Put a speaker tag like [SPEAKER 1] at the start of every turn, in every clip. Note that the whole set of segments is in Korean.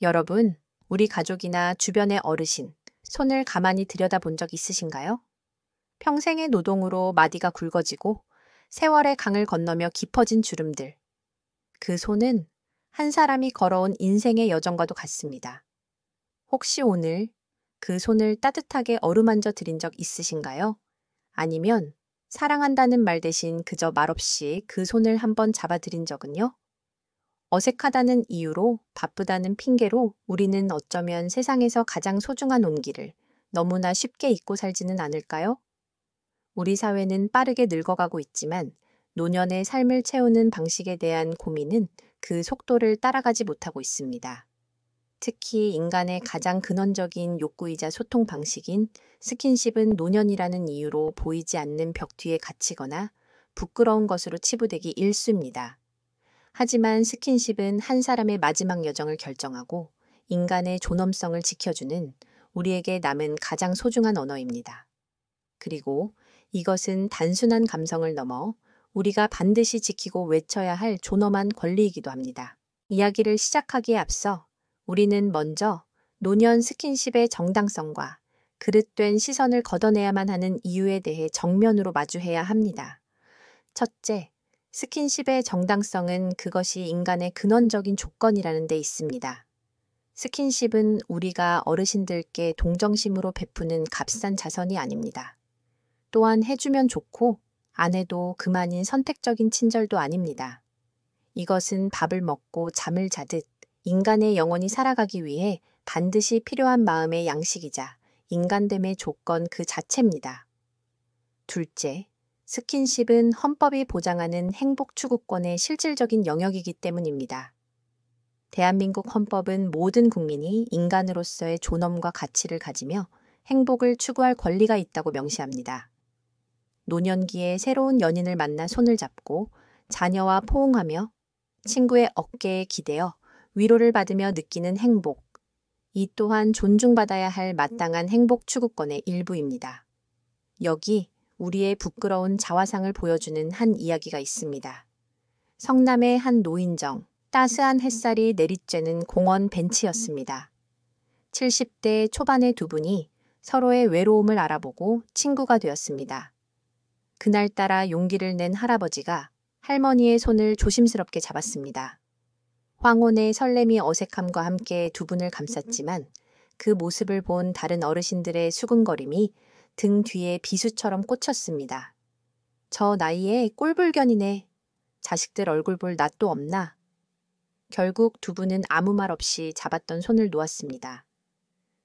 [SPEAKER 1] 여러분, 우리 가족이나 주변의 어르신, 손을 가만히 들여다본 적 있으신가요? 평생의 노동으로 마디가 굵어지고 세월의 강을 건너며 깊어진 주름들. 그 손은 한 사람이 걸어온 인생의 여정과도 같습니다. 혹시 오늘 그 손을 따뜻하게 어루만져 드린 적 있으신가요? 아니면 사랑한다는 말 대신 그저 말없이 그 손을 한번 잡아드린 적은요? 어색하다는 이유로, 바쁘다는 핑계로 우리는 어쩌면 세상에서 가장 소중한 온기를 너무나 쉽게 잊고 살지는 않을까요? 우리 사회는 빠르게 늙어가고 있지만 노년의 삶을 채우는 방식에 대한 고민은 그 속도를 따라가지 못하고 있습니다. 특히 인간의 가장 근원적인 욕구이자 소통 방식인 스킨십은 노년이라는 이유로 보이지 않는 벽 뒤에 갇히거나 부끄러운 것으로 치부되기 일쑤입니다. 하지만 스킨십은 한 사람의 마지막 여정을 결정하고 인간의 존엄성을 지켜주는 우리에게 남은 가장 소중한 언어입니다. 그리고 이것은 단순한 감성을 넘어 우리가 반드시 지키고 외쳐야 할 존엄한 권리이기도 합니다. 이야기를 시작하기에 앞서 우리는 먼저 노년 스킨십의 정당성과 그릇된 시선을 걷어내야만 하는 이유에 대해 정면으로 마주해야 합니다. 첫째, 스킨십의 정당성은 그것이 인간의 근원적인 조건이라는 데 있습니다. 스킨십은 우리가 어르신들께 동정심으로 베푸는 값싼 자선이 아닙니다. 또한 해주면 좋고 안 해도 그만인 선택적인 친절도 아닙니다. 이것은 밥을 먹고 잠을 자듯 인간의 영혼이 살아가기 위해 반드시 필요한 마음의 양식이자 인간됨의 조건 그 자체입니다. 둘째, 스킨십은 헌법이 보장하는 행복 추구권의 실질적인 영역이기 때문입니다. 대한민국 헌법은 모든 국민이 인간으로서의 존엄과 가치를 가지며 행복을 추구할 권리가 있다고 명시합니다. 노년기에 새로운 연인을 만나 손을 잡고 자녀와 포옹하며 친구의 어깨에 기대어 위로를 받으며 느끼는 행복. 이 또한 존중받아야 할 마땅한 행복 추구권의 일부입니다. 여기 우리의 부끄러운 자화상을 보여주는 한 이야기가 있습니다. 성남의 한 노인정, 따스한 햇살이 내리쬐는 공원 벤치였습니다. 70대 초반의 두 분이 서로의 외로움을 알아보고 친구가 되었습니다. 그날따라 용기를 낸 할아버지가 할머니의 손을 조심스럽게 잡았습니다. 황혼의 설렘이 어색함과 함께 두 분을 감쌌지만 그 모습을 본 다른 어르신들의 수군거림이 등 뒤에 비수처럼 꽂혔습니다. 저 나이에 꼴불견이네. 자식들 얼굴 볼 낯도 없나. 결국 두 분은 아무 말 없이 잡았던 손을 놓았습니다.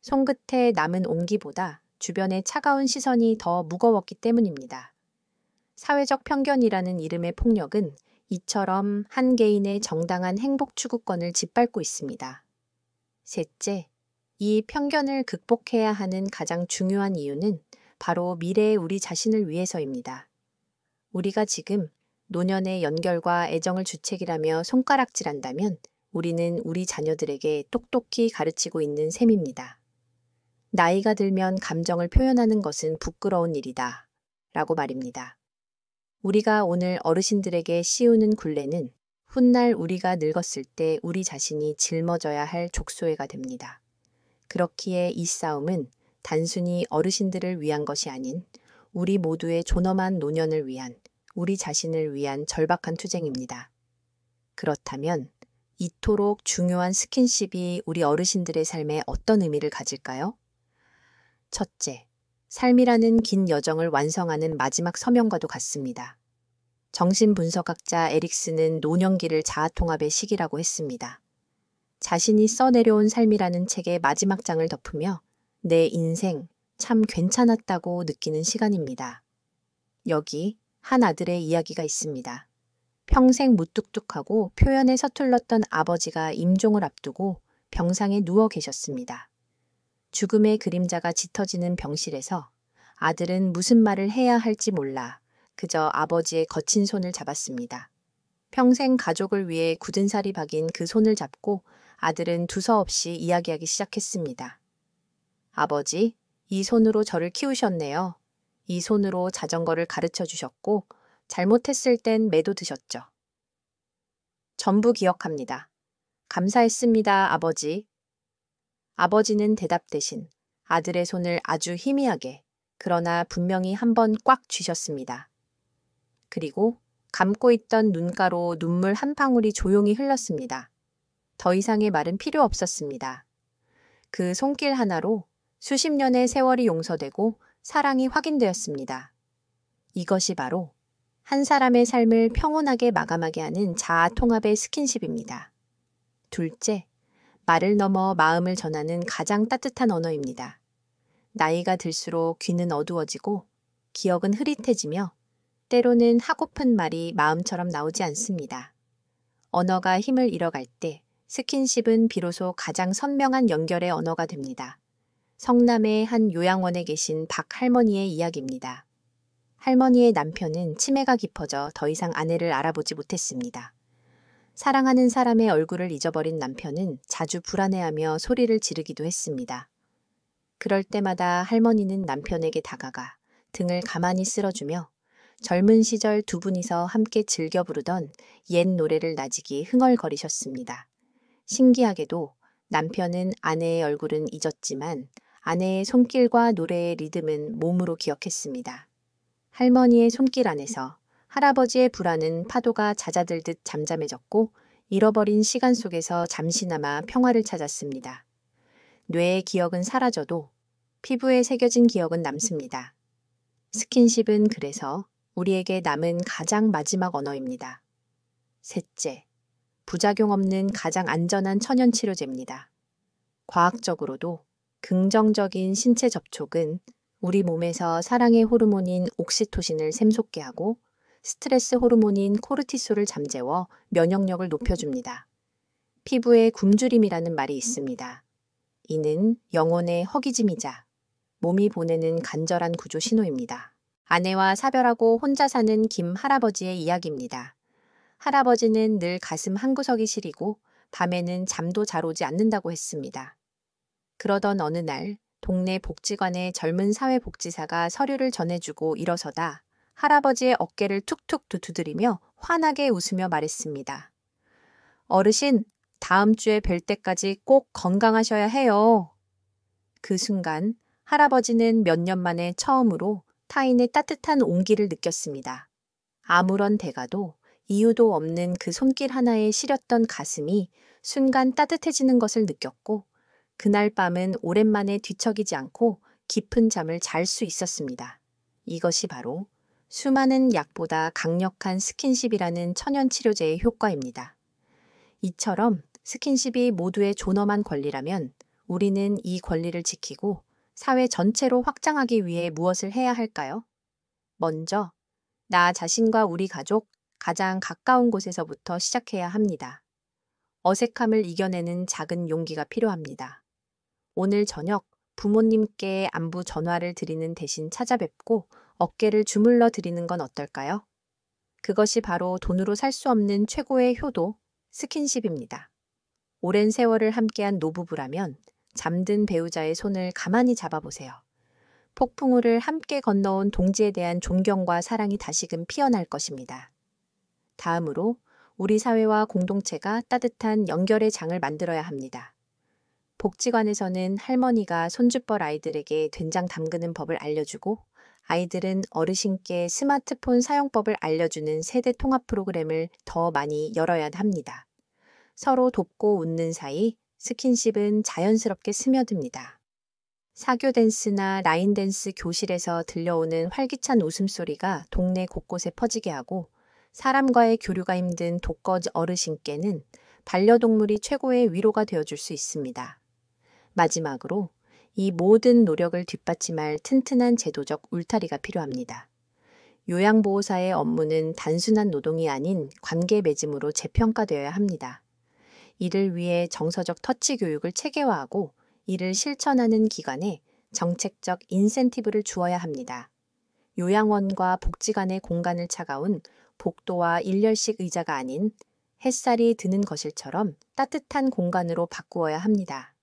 [SPEAKER 1] 손끝에 남은 온기보다 주변의 차가운 시선이 더 무거웠기 때문입니다. 사회적 편견이라는 이름의 폭력은 이처럼 한 개인의 정당한 행복 추구권을 짓밟고 있습니다. 셋째, 이 편견을 극복해야 하는 가장 중요한 이유는 바로 미래의 우리 자신을 위해서입니다. 우리가 지금 노년의 연결과 애정을 주책이라며 손가락질한다면 우리는 우리 자녀들에게 똑똑히 가르치고 있는 셈입니다. 나이가 들면 감정을 표현하는 것은 부끄러운 일이다. 라고 말입니다. 우리가 오늘 어르신들에게 씌우는 굴레는 훗날 우리가 늙었을 때 우리 자신이 짊어져야 할 족소회가 됩니다. 그렇기에 이 싸움은 단순히 어르신들을 위한 것이 아닌 우리 모두의 존엄한 노년을 위한, 우리 자신을 위한 절박한 투쟁입니다. 그렇다면 이토록 중요한 스킨십이 우리 어르신들의 삶에 어떤 의미를 가질까요? 첫째, 삶이라는 긴 여정을 완성하는 마지막 서명과도 같습니다. 정신분석학자 에릭스는 노년기를 자아통합의 시기라고 했습니다. 자신이 써내려온 삶이라는 책의 마지막 장을 덮으며 내 인생 참 괜찮았다고 느끼는 시간입니다. 여기 한 아들의 이야기가 있습니다. 평생 무뚝뚝하고 표현에 서툴렀던 아버지가 임종을 앞두고 병상에 누워 계셨습니다. 죽음의 그림자가 짙어지는 병실에서 아들은 무슨 말을 해야 할지 몰라 그저 아버지의 거친 손을 잡았습니다. 평생 가족을 위해 굳은 살이 박인 그 손을 잡고 아들은 두서없이 이야기하기 시작했습니다. 아버지, 이 손으로 저를 키우셨네요. 이 손으로 자전거를 가르쳐 주셨고 잘못했을 땐 매도 드셨죠. 전부 기억합니다. 감사했습니다, 아버지. 아버지는 대답 대신 아들의 손을 아주 희미하게, 그러나 분명히 한 번 꽉 쥐셨습니다. 그리고 감고 있던 눈가로 눈물 한 방울이 조용히 흘렀습니다. 더 이상의 말은 필요 없었습니다. 그 손길 하나로 수십 년의 세월이 용서되고 사랑이 확인되었습니다. 이것이 바로 한 사람의 삶을 평온하게 마감하게 하는 자아 통합의 스킨십입니다. 둘째, 말을 넘어 마음을 전하는 가장 따뜻한 언어입니다. 나이가 들수록 귀는 어두워지고 기억은 흐릿해지며 때로는 하고픈 말이 마음처럼 나오지 않습니다. 언어가 힘을 잃어갈 때 스킨십은 비로소 가장 선명한 연결의 언어가 됩니다. 성남의 한 요양원에 계신 박 할머니의 이야기입니다. 할머니의 남편은 치매가 깊어져 더 이상 아내를 알아보지 못했습니다. 사랑하는 사람의 얼굴을 잊어버린 남편은 자주 불안해하며 소리를 지르기도 했습니다. 그럴 때마다 할머니는 남편에게 다가가 등을 가만히 쓸어주며 젊은 시절 두 분이서 함께 즐겨 부르던 옛 노래를 나직이 흥얼거리셨습니다. 신기하게도 남편은 아내의 얼굴은 잊었지만 아내의 손길과 노래의 리듬은 몸으로 기억했습니다. 할머니의 손길 안에서 할아버지의 불안은 파도가 잦아들듯 잠잠해졌고 잃어버린 시간 속에서 잠시나마 평화를 찾았습니다. 뇌의 기억은 사라져도 피부에 새겨진 기억은 남습니다. 스킨십은 그래서 우리에게 남은 가장 마지막 언어입니다. 셋째, 부작용 없는 가장 안전한 천연 치료제입니다. 과학적으로도 긍정적인 신체 접촉은 우리 몸에서 사랑의 호르몬인 옥시토신을 샘솟게 하고 스트레스 호르몬인 코르티솔을 잠재워 면역력을 높여줍니다. 피부에 굶주림이라는 말이 있습니다. 이는 영혼의 허기짐이자 몸이 보내는 간절한 구조 신호입니다. 아내와 사별하고 혼자 사는 김 할아버지의 이야기입니다. 할아버지는 늘 가슴 한구석이 시리고 밤에는 잠도 잘 오지 않는다고 했습니다. 그러던 어느 날 동네 복지관의 젊은 사회복지사가 서류를 전해주고 일어서다 할아버지의 어깨를 툭툭 두드리며 환하게 웃으며 말했습니다. 어르신, 다음 주에 뵐 때까지 꼭 건강하셔야 해요. 그 순간 할아버지는 몇 년 만에 처음으로 타인의 따뜻한 온기를 느꼈습니다. 아무런 대가도 이유도 없는 그 손길 하나에 시렸던 가슴이 순간 따뜻해지는 것을 느꼈고 그날 밤은 오랜만에 뒤척이지 않고 깊은 잠을 잘 수 있었습니다. 이것이 바로 수많은 약보다 강력한 스킨십이라는 천연치료제의 효과입니다. 이처럼 스킨십이 모두의 존엄한 권리라면 우리는 이 권리를 지키고 사회 전체로 확장하기 위해 무엇을 해야 할까요? 먼저 나 자신과 우리 가족, 가장 가까운 곳에서부터 시작해야 합니다. 어색함을 이겨내는 작은 용기가 필요합니다. 오늘 저녁 부모님께 안부 전화를 드리는 대신 찾아뵙고 어깨를 주물러 드리는 건 어떨까요? 그것이 바로 돈으로 살 수 없는 최고의 효도, 스킨십입니다. 오랜 세월을 함께한 노부부라면 잠든 배우자의 손을 가만히 잡아보세요. 폭풍우를 함께 건너온 동지에 대한 존경과 사랑이 다시금 피어날 것입니다. 다음으로 우리 사회와 공동체가 따뜻한 연결의 장을 만들어야 합니다. 복지관에서는 할머니가 손주뻘 아이들에게 된장 담그는 법을 알려주고 아이들은 어르신께 스마트폰 사용법을 알려주는 세대 통합 프로그램을 더 많이 열어야 합니다. 서로 돕고 웃는 사이 스킨십은 자연스럽게 스며듭니다. 사교 댄스나 라인 댄스 교실에서 들려오는 활기찬 웃음소리가 동네 곳곳에 퍼지게 하고 사람과의 교류가 힘든 독거지 어르신께는 반려동물이 최고의 위로가 되어줄 수 있습니다. 마지막으로 이 모든 노력을 뒷받침할 튼튼한 제도적 울타리가 필요합니다. 요양보호사의 업무는 단순한 노동이 아닌 관계 맺음으로 재평가되어야 합니다. 이를 위해 정서적 터치 교육을 체계화하고 이를 실천하는 기관에 정책적 인센티브를 주어야 합니다. 요양원과 복지관의 공간을 차가운 복도와 일렬식 의자가 아닌 햇살이 드는 거실처럼 따뜻한 공간으로 바꾸어야 합니다.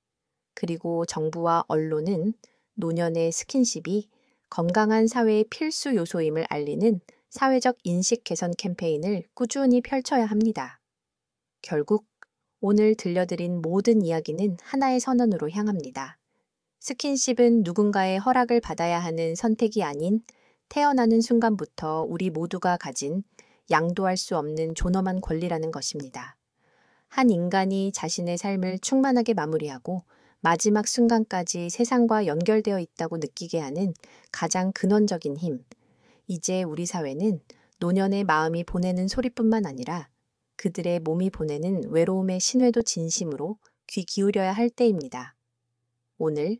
[SPEAKER 1] 그리고 정부와 언론은 노년의 스킨십이 건강한 사회의 필수 요소임을 알리는 사회적 인식 개선 캠페인을 꾸준히 펼쳐야 합니다. 결국 오늘 들려드린 모든 이야기는 하나의 선언으로 향합니다. 스킨십은 누군가의 허락을 받아야 하는 선택이 아닌 태어나는 순간부터 우리 모두가 가진 양도할 수 없는 존엄한 권리라는 것입니다. 한 인간이 자신의 삶을 충만하게 마무리하고 마지막 순간까지 세상과 연결되어 있다고 느끼게 하는 가장 근원적인 힘. 이제 우리 사회는 노년의 마음이 보내는 소리뿐만 아니라 그들의 몸이 보내는 외로움의 신뢰도 진심으로 귀 기울여야 할 때입니다. 오늘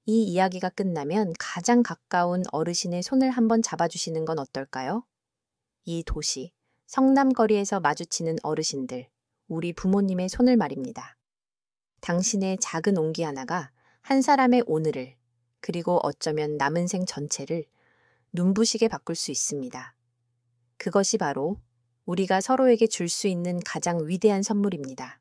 [SPEAKER 1] 이 이야기가 끝나면 가장 가까운 어르신의 손을 한번 잡아주시는 건 어떨까요? 이 도시, 성남거리에서 마주치는 어르신들, 우리 부모님의 손을 말입니다. 당신의 작은 온기 하나가 한 사람의 오늘을, 그리고 어쩌면 남은 생 전체를 눈부시게 바꿀 수 있습니다. 그것이 바로 우리가 서로에게 줄 수 있는 가장 위대한 선물입니다.